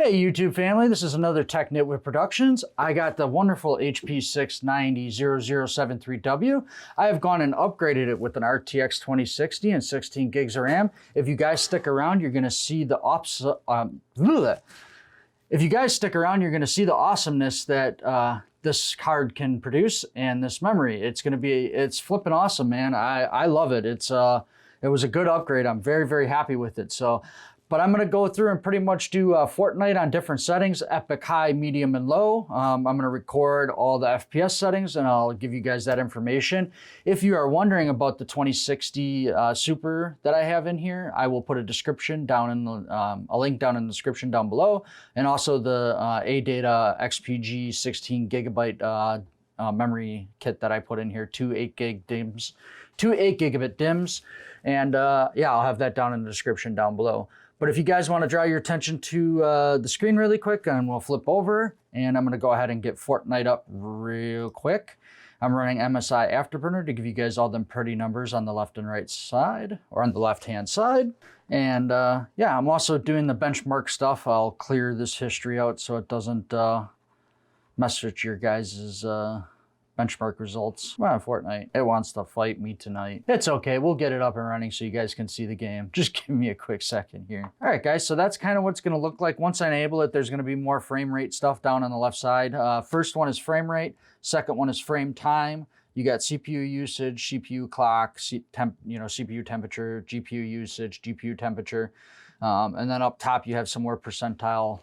Hey YouTube family, this is another Tech Nitwit Productions. I got the wonderful HP 690 0073W. I have gone and upgraded it with an RTX 2060 and 16 gigs of RAM. If you guys stick around, you're gonna see the awesomeness that this card can produce and this memory. It's flipping awesome, man. I love it. It was a good upgrade. I'm very, very happy with it. But I'm gonna go through and pretty much do Fortnite on different settings, epic, high, medium, and low. I'm gonna record all the FPS settings and I'll give you guys that information. If you are wondering about the 2060 Super that I have in here, I will put a description down in the, a link down in the description down below, and also the ADATA XPG 16 gigabyte memory kit that I put in here, two 8 gigabit DIMMs, and yeah, I'll have that down in the description down below. But if you guys want to draw your attention to the screen really quick, and we'll flip over, and I'm going to go ahead and get Fortnite up real quick. I'm running MSI Afterburner to give you guys all them pretty numbers on the left and right side, or on the left-hand side. And yeah, I'm also doing the benchmark stuff. I'll clear this history out so it doesn't mess with your guys' benchmark results. Wow, Fortnite, it wants to fight me tonight. It's okay, we'll get it up and running so you guys can see the game. Just give me a quick second here. All right, guys, so that's kind of what's gonna look like. Once I enable it, there's gonna be more frame rate stuff down on the left side. First one is frame rate, second one is frame time. You got CPU usage, CPU clock, CPU temperature, GPU usage, GPU temperature. And then up top, you have some more percentile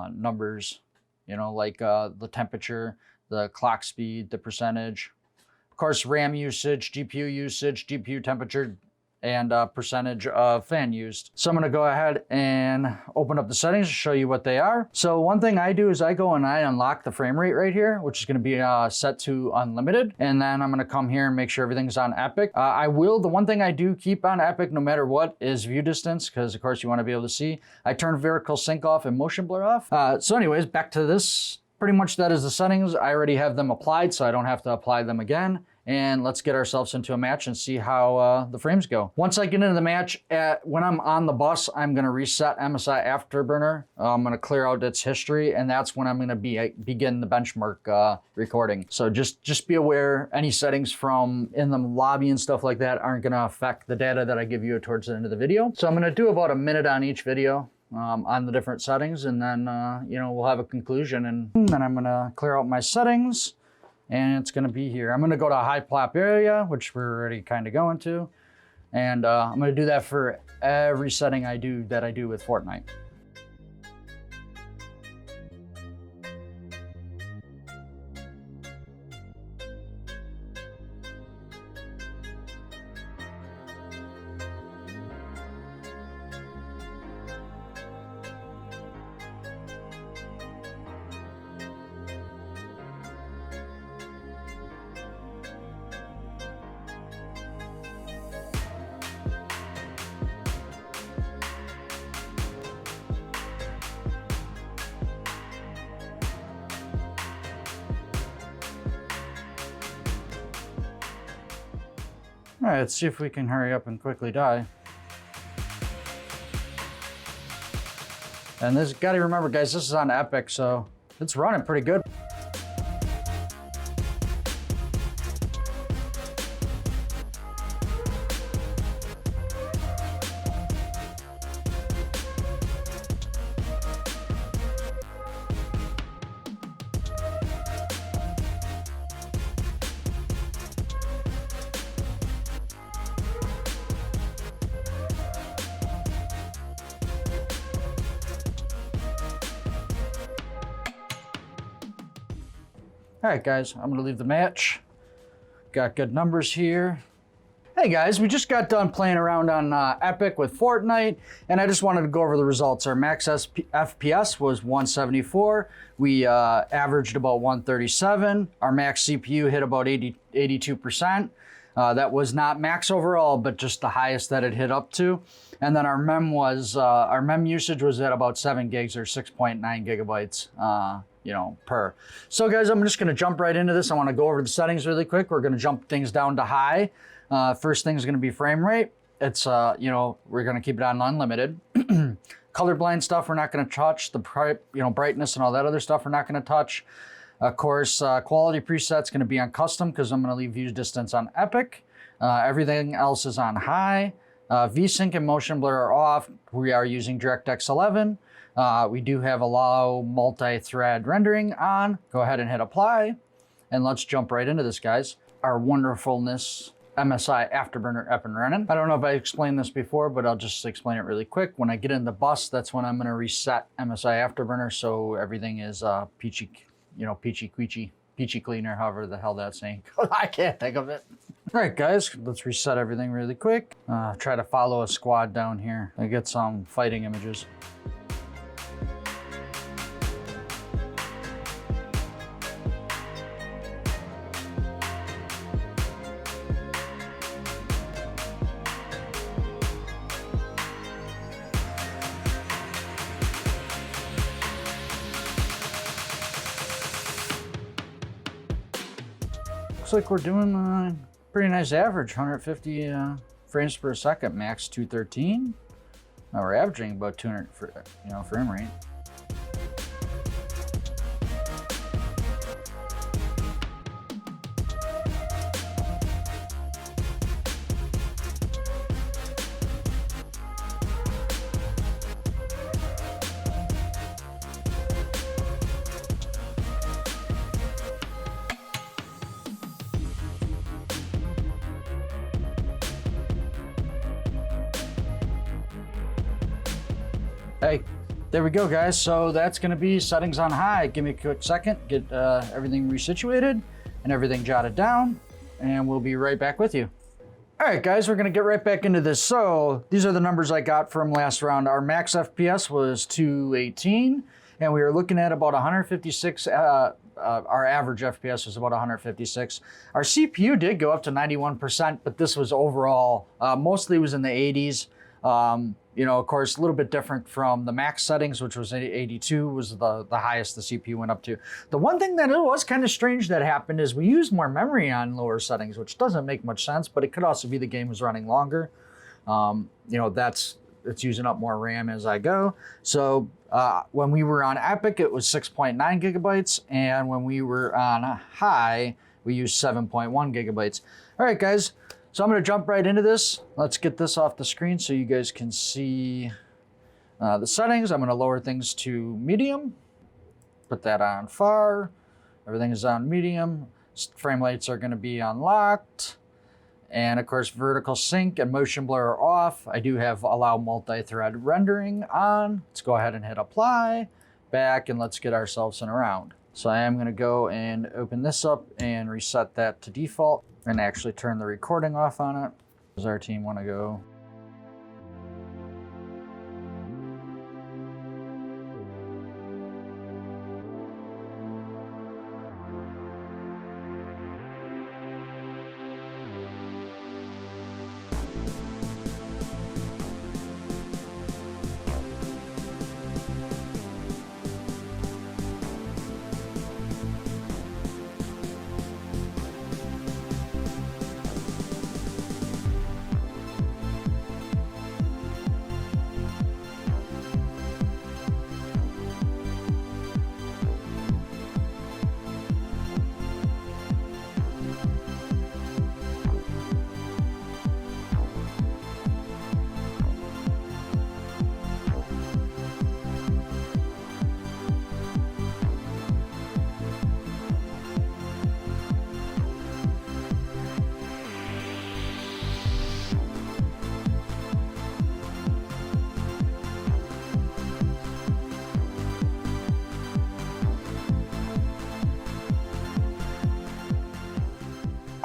numbers, like the temperature, the clock speed, the percentage, of course, RAM usage, GPU temperature, and percentage of fan used. So I'm gonna go ahead and open up the settings to show you what they are. So one thing I do is I go and I unlock the frame rate right here, which is gonna be set to unlimited. And then I'm gonna come here and make sure everything's on Epic. The one thing I do keep on Epic no matter what is view distance, because of course you wanna be able to see. I turn vertical sync off and motion blur off. So anyways, back to this. Pretty much that is the settings. I already have them applied, so I don't have to apply them again. And let's get ourselves into a match and see how the frames go. Once I get into the match, when I'm on the bus, I'm gonna reset MSI Afterburner. I'm gonna clear out its history, and that's when I'm gonna begin the benchmark recording. So just be aware, any settings from in the lobby and stuff like that aren't gonna affect the data that I give you towards the end of the video. So I'm gonna do about a minute on each video. On the different settings, and then we'll have a conclusion, and then I'm gonna clear out my settings, and it's gonna be here. I'm gonna go to a high plop area, which we're already kind of going to, and I'm gonna do that for every setting I do with Fortnite. All right, let's see if we can hurry up and quickly die. And this, gotta remember guys, this is on Epic, so it's running pretty good. All right, guys, I'm gonna leave the match. Got good numbers here. Hey guys, we just got done playing around on Epic with Fortnite, and I just wanted to go over the results. Our max FPS was 174. We averaged about 137. Our max CPU hit about 82%. That was not max overall, but just the highest that it hit up to. And then our mem usage was at about 7 gigs or 6.9 gigabytes. Per. So guys, I'm just gonna jump right into this. I wanna go over the settings really quick. We're gonna jump things down to high. First thing is gonna be frame rate. It's, we're gonna keep it on unlimited. colorblind stuff we're not going to touch. The brightness and all that other stuff we're not going to touch. Of course, quality preset's going to be on custom because I'm going to leave view distance on Epic. Everything else is on high. VSync and motion blur are off. We are using DirectX 11. We do have allow multi-thread rendering on. Go ahead and hit apply. And let's jump right into this, guys. Our wonderfulness MSI Afterburner up and running. I don't know if I explained this before, but I'll just explain it really quick. When I get in the bus, that's when I'm going to reset MSI Afterburner so everything is peachy cleaner, however the hell that's saying. I can't think of it. All right, guys, let's reset everything really quick. Try to follow a squad down here. I get some fighting images. Looks like we're doing a pretty nice average, 150 frames per second, max 213. Now we're averaging about 200 frame rate. Hey, there we go, guys. So that's going to be settings on high. Give me a quick second, get everything resituated and everything jotted down, and we'll be right back with you. All right, guys, we're going to get right back into this. So these are the numbers I got from last round. Our max FPS was 218, and we were looking at about 156. Our average FPS was about 156. Our CPU did go up to 91%, but this was overall, mostly was in the 80s. Of course, a little bit different from the max settings, which was 82, was the highest the CPU went up to. The one thing that it was kind of strange that happened is we used more memory on lower settings, which doesn't make much sense, but it could also be the game was running longer. It's using up more RAM as I go. So when we were on Epic, it was 6.9 gigabytes, and when we were on high, we used 7.1 gigabytes. All right, guys. So I'm going to jump right into this. Let's get this off the screen so you guys can see the settings. I'm going to lower things to medium. Put that on far. Everything is on medium. Frame rates are going to be unlocked. And of course, vertical sync and motion blur are off. I do have allow multi-thread rendering on. Let's go ahead and hit apply. Back, and let's get ourselves in a round. So I am going to go and open this up and reset that to default. And actually turn the recording off on it. Does our team want to go?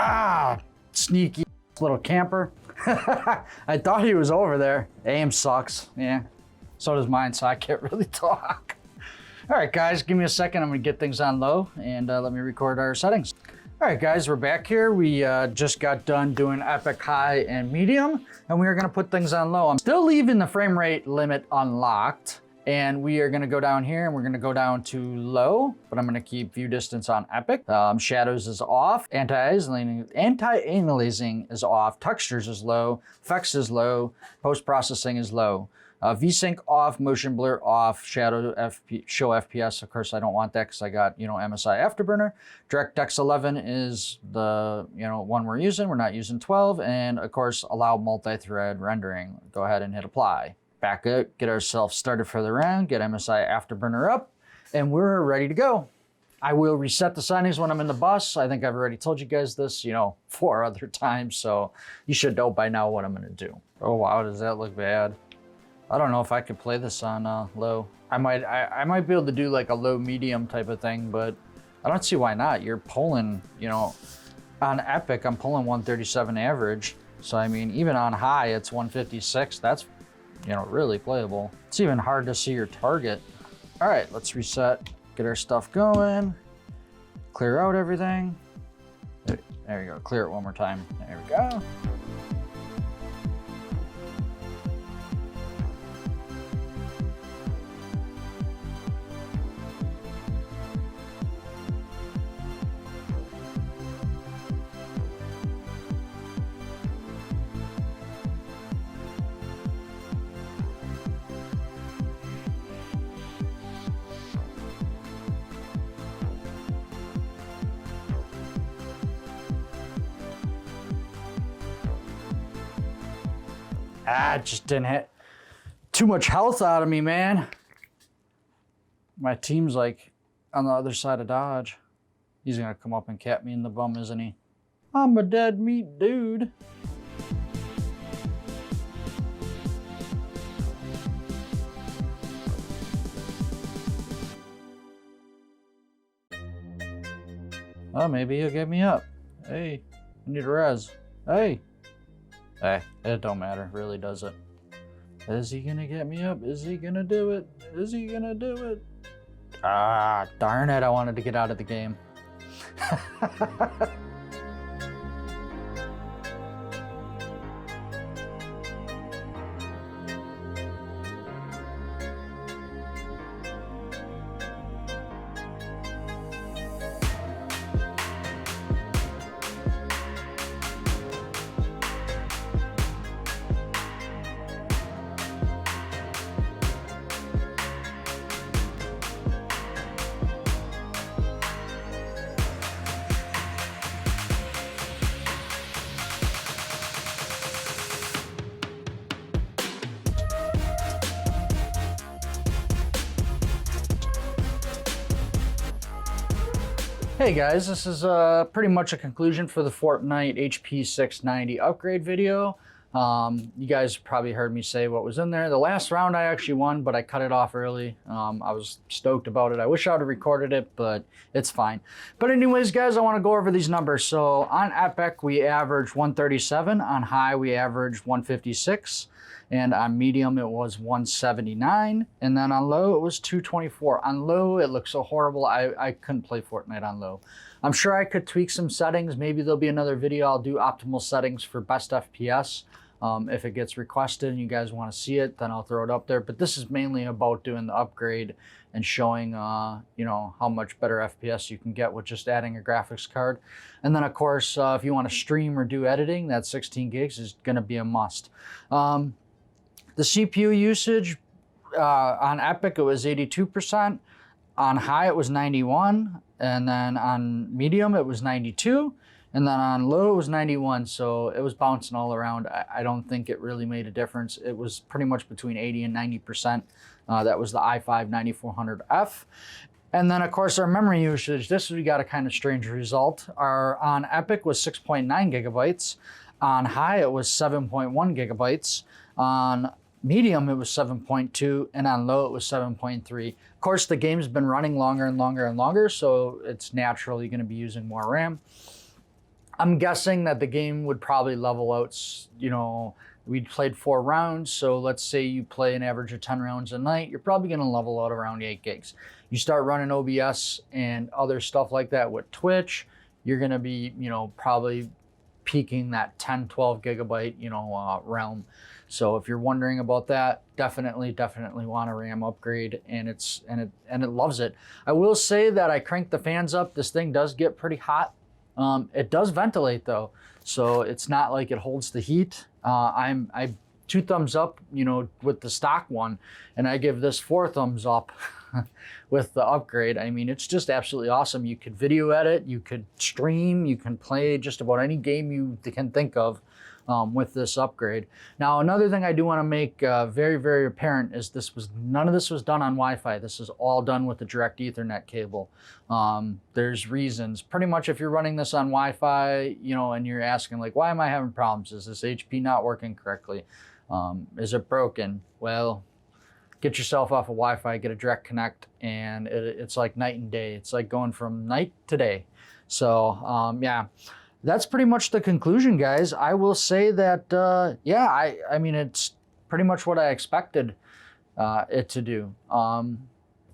Ah, sneaky little camper. I thought he was over there. Aim sucks. Yeah, so does mine, so I can't really talk. All right, guys, give me a second. I'm gonna get things on low and let me record our settings. All right, guys, we're back here. We just got done doing Epic High and Medium, and we are gonna put things on low. I'm still leaving the frame rate limit unlocked. And we are gonna go down here and we're gonna go down to low, but I'm gonna keep view distance on Epic. Shadows is off, anti-aliasing is off, textures is low, effects is low, post-processing is low. VSync off, motion blur off, show FPS. Of course, I don't want that because I got, MSI Afterburner. DirectX 11 is the, one we're using. We're not using 12. And of course, allow multi-thread rendering. Go ahead and hit apply. Back up, get ourselves started for the round, get MSI Afterburner up, and we're ready to go. I will reset the settings when I'm in the bus. I think I've already told you guys this, 4 other times, so you should know by now what I'm gonna do. Oh wow, does that look bad? I don't know if I could play this on low. I might be able to do like a low medium type of thing, but I don't see why not. You're pulling, on Epic, I'm pulling 137 average. So I mean, even on high, it's 156. That's, really playable. It's even hard to see your target. All right, let's reset. Get our stuff going, clear out everything. There we go, clear it one more time. There we go. It just didn't hit too much health out of me, man. My team's like on the other side of Dodge. He's gonna come up and cap me in the bum, isn't he? I'm a dead meat dude. Oh, maybe he'll get me up. Hey, I need a res. Hey. Hey, it don't matter, really, does it? Is he gonna get me up? Is he gonna do it? Is he gonna do it? Ah, darn it, I wanted to get out of the game. Hey guys, this is pretty much a conclusion for the Fortnite HP 690 upgrade video. You guys probably heard me say what was in there. The last round I actually won, but I cut it off early. I was stoked about it. I wish I would have recorded it, but it's fine. But anyways, guys, I want to go over these numbers. So on Epic, we averaged 137. On high, we averaged 156. And on medium, it was 179. And then on low, it was 224. On low, it looked so horrible. I couldn't play Fortnite on low. I'm sure I could tweak some settings. Maybe there'll be another video. I'll do optimal settings for best FPS. If it gets requested and you guys want to see it, then I'll throw it up there. But this is mainly about doing the upgrade and showing, how much better FPS you can get with just adding a graphics card. And then, of course, if you want to stream or do editing, that 16 gigs is going to be a must. The CPU usage on Epic, it was 82%. On high, it was 91. And then on medium, it was 92. And then on low, it was 91. So it was bouncing all around. I don't think it really made a difference. It was pretty much between 80 and 90%. That was the i5-9400F. And then, of course, our memory usage, this we got a kind of strange result. On Epic was 6.9 gigabytes. On high, it was 7.1 gigabytes. On medium, it was 7.2, and on low, it was 7.3. Of course, the game's been running longer and longer and longer, so it's naturally going to be using more RAM. I'm guessing that the game would probably level out, we played 4 rounds, so let's say you play an average of 10 rounds a night, you're probably going to level out around 8 gigs. You start running OBS and other stuff like that with Twitch, you're going to be, probably peaking that 10, 12 gigabyte, realm. So if you're wondering about that, definitely want a RAM upgrade, and it loves it. I will say that I cranked the fans up. This thing does get pretty hot. It does ventilate though, so it's not like it holds the heat. I 2 thumbs up, you know, with the stock one, and I give this 4 thumbs up with the upgrade. I mean, it's just absolutely awesome. You could video edit, you could stream, you can play just about any game you can think of with this upgrade. Now, another thing I do want to make very, very apparent is none of this was done on Wi-Fi. This is all done with the direct Ethernet cable. There's reasons. Pretty much if you're running this on Wi-Fi, you know, and you're asking like, why am I having problems? Is this HP not working correctly? Is it broken? Well, get yourself off of Wi-Fi, get a direct connect, and it's like night and day. It's like going from night to day. So yeah. That's pretty much the conclusion, guys. I will say that, yeah, I mean, it's pretty much what I expected it to do.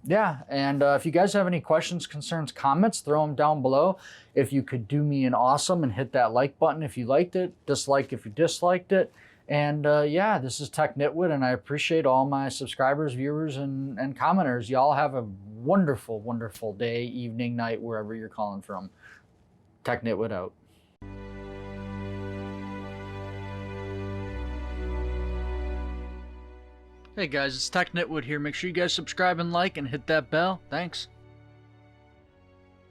Yeah, and if you guys have any questions, concerns, comments, throw them down below. If you could do me an awesome and hit that like button if you liked it, dislike if you disliked it. And yeah, this is Tech Nitwit, and I appreciate all my subscribers, viewers, and commenters. Y'all have a wonderful, wonderful day, evening, night, wherever you're calling from. Tech Nitwit out. Hey guys, it's Tech Nitwit here. Make sure you guys subscribe and like and hit that bell. Thanks.